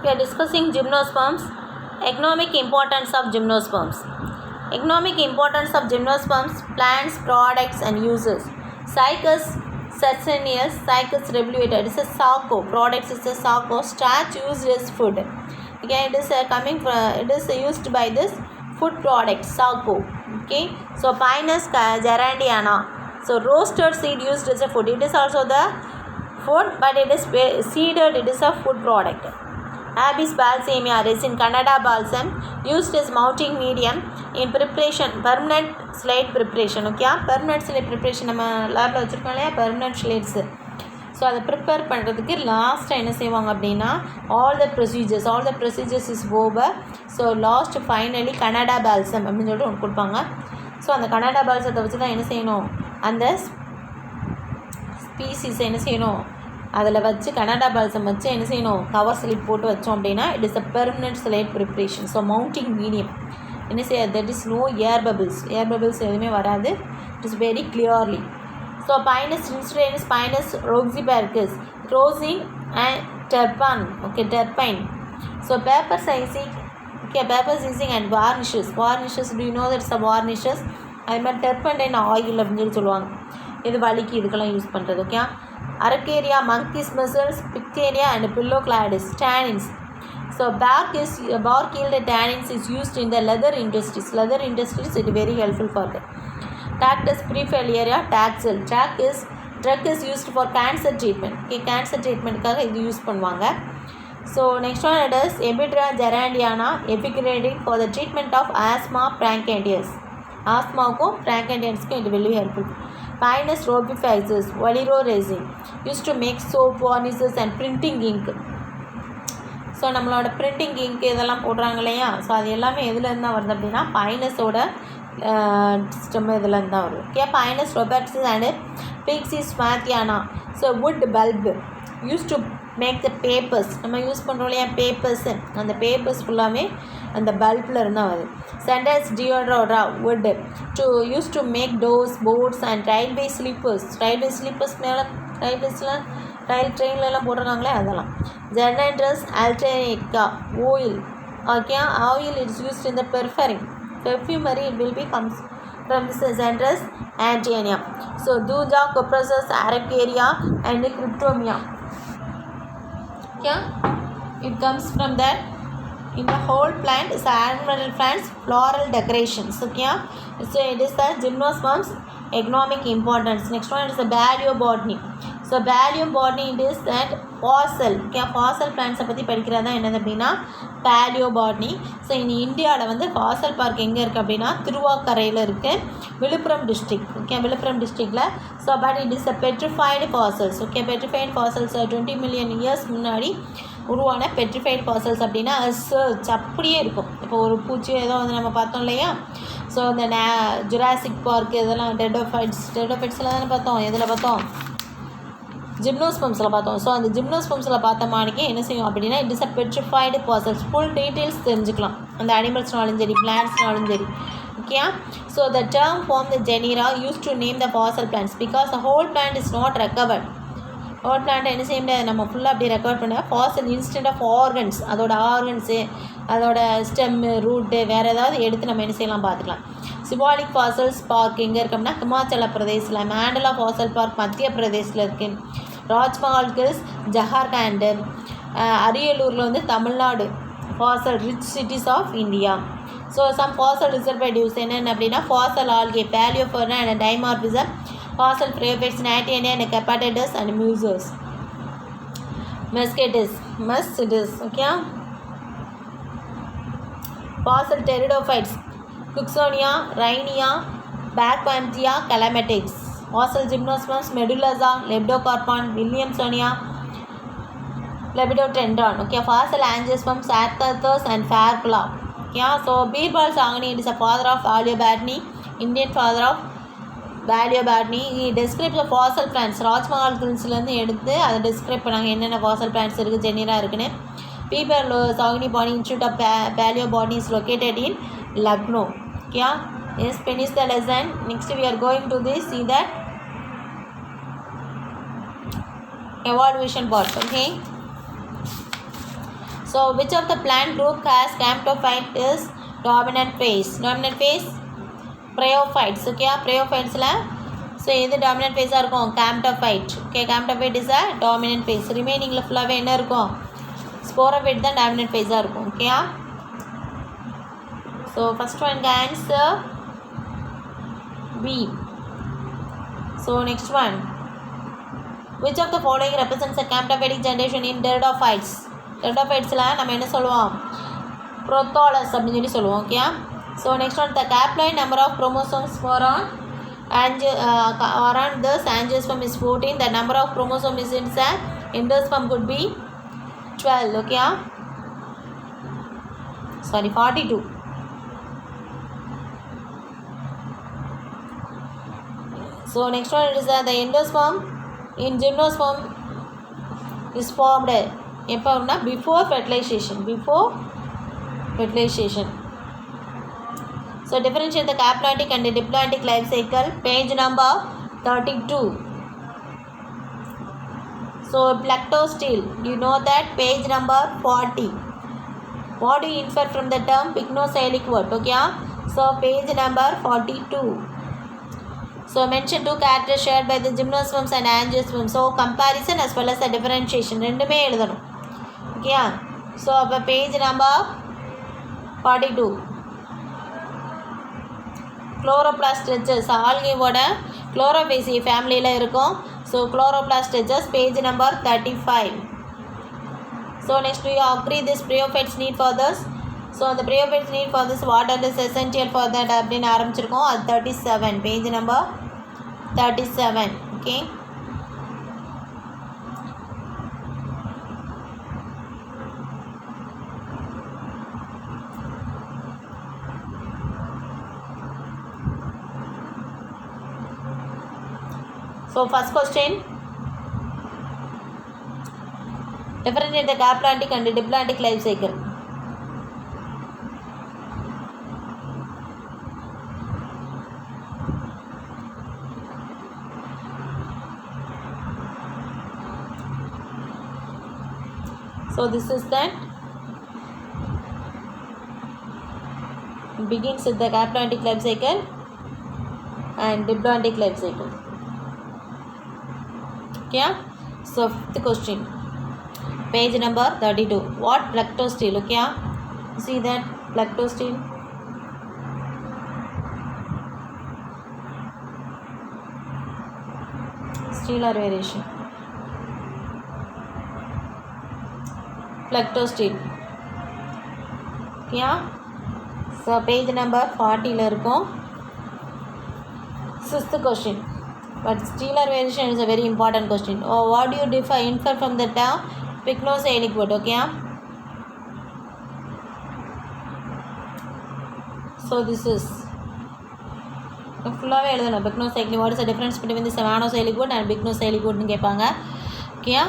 We are discussing gymnosperms. Economic importance of gymnosperms. Economic importance of gymnosperms, plants, products and uses. Cycus sustenance, Cycus revoluta. It is a sarco. Products is a sarco. Starch used as food. Okay, it is coming from. It is used by this food product sarco. Okay, so Pinus gerandiana. So roasted seed used as a food. It is also the food, but it is seeded. It is a food product. Abies balsamia resin, Canada balsam, used as mounting medium in preparation, permanent slate preparation. Okay, permanent slate preparation நம்ம லேபில் வச்சுருக்கோம் இல்லையா, permanent slates. So அதை prepare பண்ணுறதுக்கு லாஸ்ட்டாக என்ன செய்வாங்க அப்படின்னா all the procedures is over. So last finally Canada balsam அப்படின்னு சொல்லிட்டு ஒன்று கொடுப்பாங்க. ஸோ அந்த கனடா பால்சத்தை வச்சு தான் என்ன செய்யணும், அந்த ஸ்பீசிஸை என்ன செய்யணும், அதில் வச்சு கனடா பால்சம் வச்சு என்ன செய்யணும், கவர் ஸ்லிப் போட்டு வச்சோம் அப்படின்னா it is a permanent slide preparation. So mounting medium என்ன செய்ய, that is no air bubbles எதுவுமே வராது. It is very clearly. So Pinus instance Pinus roxburghii rosin and terpene. Okay, terpene. So paper sizing. Okay, paper sizing and varnishes. Do you know that's a varnishes. அது மாதிரி டெர்பன்டைன் oil அப்படின்னு சொல்லி சொல்லுவாங்க. இது வலிக்கு இதுக்கெல்லாம் யூஸ் பண்ணுறது. Okay, Araucaria, monkeys muscles, Picteria and Pillocladis. Tannins. So bark yield tannins is used in the leather industries. It is very helpful for that. Cactus Prefoliaria, Taxel. Drug is used for cancer treatment. Okay, cancer treatment காக இது use பண்ணுவாங்க. So next one it is Epidra gerandiana, epigrading for the treatment of asthma, bronchitis. ஆஸ்மாவுக்கும் bronchitisக்கும் இது very helpful. Pinus robifixus, Valero resin, used to make soap, varnishes and printing ink. So நம்மளோட printing ink இதெல்லாம் போடுறாங்க இல்லையா, so அது எல்லாமே எதுலேருந்து தான் வருது அப்படின்னா பைனஸோட சிஸ்டம் இதுலேருந்து தான் வருது. ஓகே, பைனஸ் ரொபர்ட்ஸஸ் and Picea smithiana. So wood pulp use to make the papers. நம்ம யூஸ் பண்ணுறோம் இல்லையா பேப்பர்ஸு, அந்த பேப்பர்ஸ் ஃபுல்லாமே அந்த பல்பில் இருந்தால் வருது. Cedrus deodara wood to use to make doors, boards and railway sleepers மேலே ரயில்வேஸ்லாம் ட்ரெயின்லலாம் போடுறாங்களே அதெல்லாம். ஜெனட்ரஸ் ஆல்டர்னேட்டா oil. Okay, oil it's used in the perfumery. It will be comes from this Xanthus antiania. So Thuja, Cupressus, Araucaria and Cryptomia. Yeah, it comes from that. In the whole plant is ornamental plants, floral decorations. Okay, so it is the gymnosperms economic importance. Next one is the paleobotany. So paleobotany it is that fossil. Okay, fossil plants பற்றி படிக்கிறது தான் என்னது அப்படின்னா paleobotany. So இனி இந்தியாவில் வந்து Fasal park எங்கே இருக்குது அப்படின்னா திருவாக்கரையில் இருக்குது, விழுப்புரம் டிஸ்ட்ரிக்ட். ஓகே, விழுப்புரம் டிஸ்ட்ரிக்டில். So but it is a petrified fossils. Okay, petrified fossils 20 million years முன்னாடி உருவான பெட்ரிஃபைடு ஃபாசல்ஸ் அப்படின்னா அப்படியே இருக்கும். இப்போ ஒரு பூச்சி ஏதோ வந்து நம்ம பார்த்தோம் இல்லையா, ஸோ இந்த ஜுராசிக் பார்க் இதெல்லாம் டெடோஃபைட்ஸ்லாம் தானே பார்த்தோம், எதில் பார்த்தோம், ஜிம்னோஸ்பம்ஸில் பார்த்தோம். ஸோ அந்த ஜிம்னோஸ்பம்ஸில் பார்த்த மாதிரிக்கே என்ன செய்யும் அப்படின்னா it is a petrified fossils. Full details தெரிஞ்சுக்கலாம் அந்த அனிமல்ஸ்னாலும் சரி பிளான்ட்ஸ்னாலும் சரி. Okay, so the term form the genera use to name the fossil plants because the whole plant is not recovered. Whole பிளான்ட்டை என்ன செய்ய முடியாது, நம்ம ஃபுல்லாக அப்படி ரெக்கவர் பண்ண ஃபாசல் இன்ஸ்டன்ட் ஆஃப் ஆர்கன்ஸ், அதோட ஆர்கன்ஸு, அதோட ஸ்டெம்மு, ரூட்டு, வேறு ஏதாவது எடுத்து நம்ம என்ன செய்யலாம் பார்த்துக்கலாம். சிம்பாலிக் ஃபாசல்ஸ் பார்க் எங்கே இருக்கோம்னா ஹிமாச்சல பிரதேசில், மேண்டலா ஃபாசல் பார்க் மத்திய பிரதேசில் இருக்குது, ராஜ்மஹால் ஹில்ஸ் ஜஹார்கண்ட், அரியலூரில் வந்து Tamil Nadu. Fossil rich cities of India. So some fossil representatives என்னென்ன அப்படின்னா ஃபாசல் ஆல்கே, பேலியோஃபோர்னா அண்ட் டைமார்பிசம், ஃபாசல் ஃப்ரேபேட்ஸ், நாட்டியனியா அண்ட் கெப்பாடைடஸ் அண்ட் மியூசஸ், மெஸ்கிட்டிஸ். Okay, fossil pteridophytes, Cooksonia, Rhynia, பேக்பான்தியா, Calamites. Fossil gymnosperms, Medullasa, Leptocarpon, Williamsonia, Lepidotendron. Okay, fossil angiosperms, Arthurus and Fairclaw. Yeah, so Birbal Sangani is a father of paleobotany, Indian father of paleobotany. He describes the fossil plants. Rajmahal ஹில்ஸ்லேருந்து எடுத்து அதை describe பண்ணாங்க என்னென்ன fossil plants இருக்குது, genera இருக்குன்னு. Birbal Sangani Botany Institute of Paleobotany is located in Lucknow. Yeah, yes, finish the lesson. Next we are going to this, see that evaluation part. Okay, So which of the plant group has camptophyte is dominant phase? Dominant phase bryophytes. Okay, bryophytes la so எது dominant phase இருக்கும் camptophyte. Okay, camptophyte is a dominant phase. Remaining la full என்ன இருக்கும் sporophyte தான் dominant phase இருக்கும். Okay, so first one answer B. So next one, which of the following represents a camptophytic generation in pteridophytes? Pteridophytesல நம்ம என்ன சொல்லுவோம் prothallus அப்படின்னு சொல்லி சொல்லுவோம். Okay, so next one, the haploid number of chromosomes for on this angiosperm is 14. The number of chromosomes in an endosperm could be 12. Okay, sorry, 42. So next one is the endosperm in gymnosperm is formed எப்போனா before fertilization. So differentiate the haploidic and the diploidic life cycle, page number 32. So Plectostele, you know that, page number 40. What do you infer from the term pycnocoelic word? Okay, so page number 42. So mention two characters shared by the gymnosperms and angiosperms. So comparison as well as the differentiation ரெண்டுமே எழுதணும். Okay, so அப்போ page number 42. Chloroplast stretches ஆல்கேவோட குளோரோபேசி ஃபேமிலியில் இருக்கும். So chloroplast stretches, page number 35. So next, do you agree this bryophytes need for this? So the bryophytes need for this water is essential for that அப்படின்னு ஆரம்பிச்சிருக்கோம். அது 37, page number 37. Okay, so first question, differentiate the haploidic and diploidic life cycle. So this is that begins with the haploidic life cycle and diploidic life cycle. Okay, so fifth question, page number 32. What Plectostele? Okay, see that Plectostele. Stellar variation. Plectostele. Yeah, so page number 40 ல இருக்கும். Sixth question, but stellar variation is a very important question. Oh, what do you infer from the term pycnocoelic word? Okay, so this is ஃபுல்லாகவே எழுதணும். pycnocoelic, what is the difference between the semanocoelic word and pycnocoelic word னு கேட்பாங்க. Okay,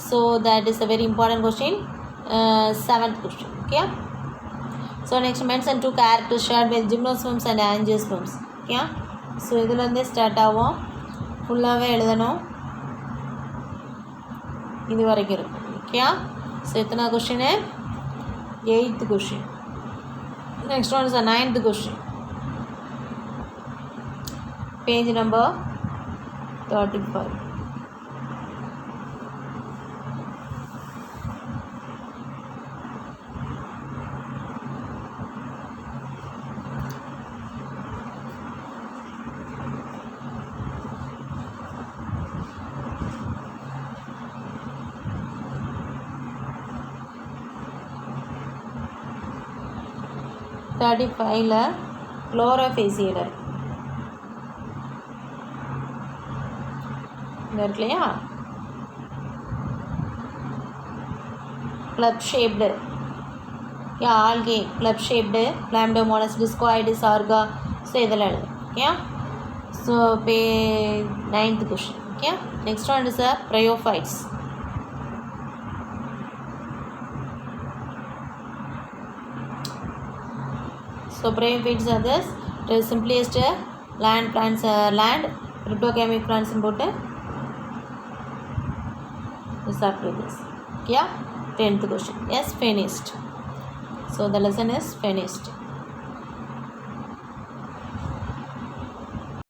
so that is a very important question. Seventh question. Okay, so next, mention two characters shared with gymnosperms and angiosperms. Okay, so இதுலேருந்தே start ஆகும். ஃபுல்லாகவே எழுதணும், இது வரைக்கும் இருக்கும். Okay, so எத்தனை question? 8th question. Next one is the 9th question, page number 35. ல குளோரோஃபேசியலர் இருக்கு இல்லையா, club shaped, algae club shaped, Chlamydomonas, discoid, Chara. So இதெல்லாம் எழுது. Okay, so 9th question. Okay, next one is bryophytes. So bryophytes are this, the simplest land plants, land cryptogamic plants in both is up to this. Yeah, 10th question. Yes, finished. So the lesson is finished.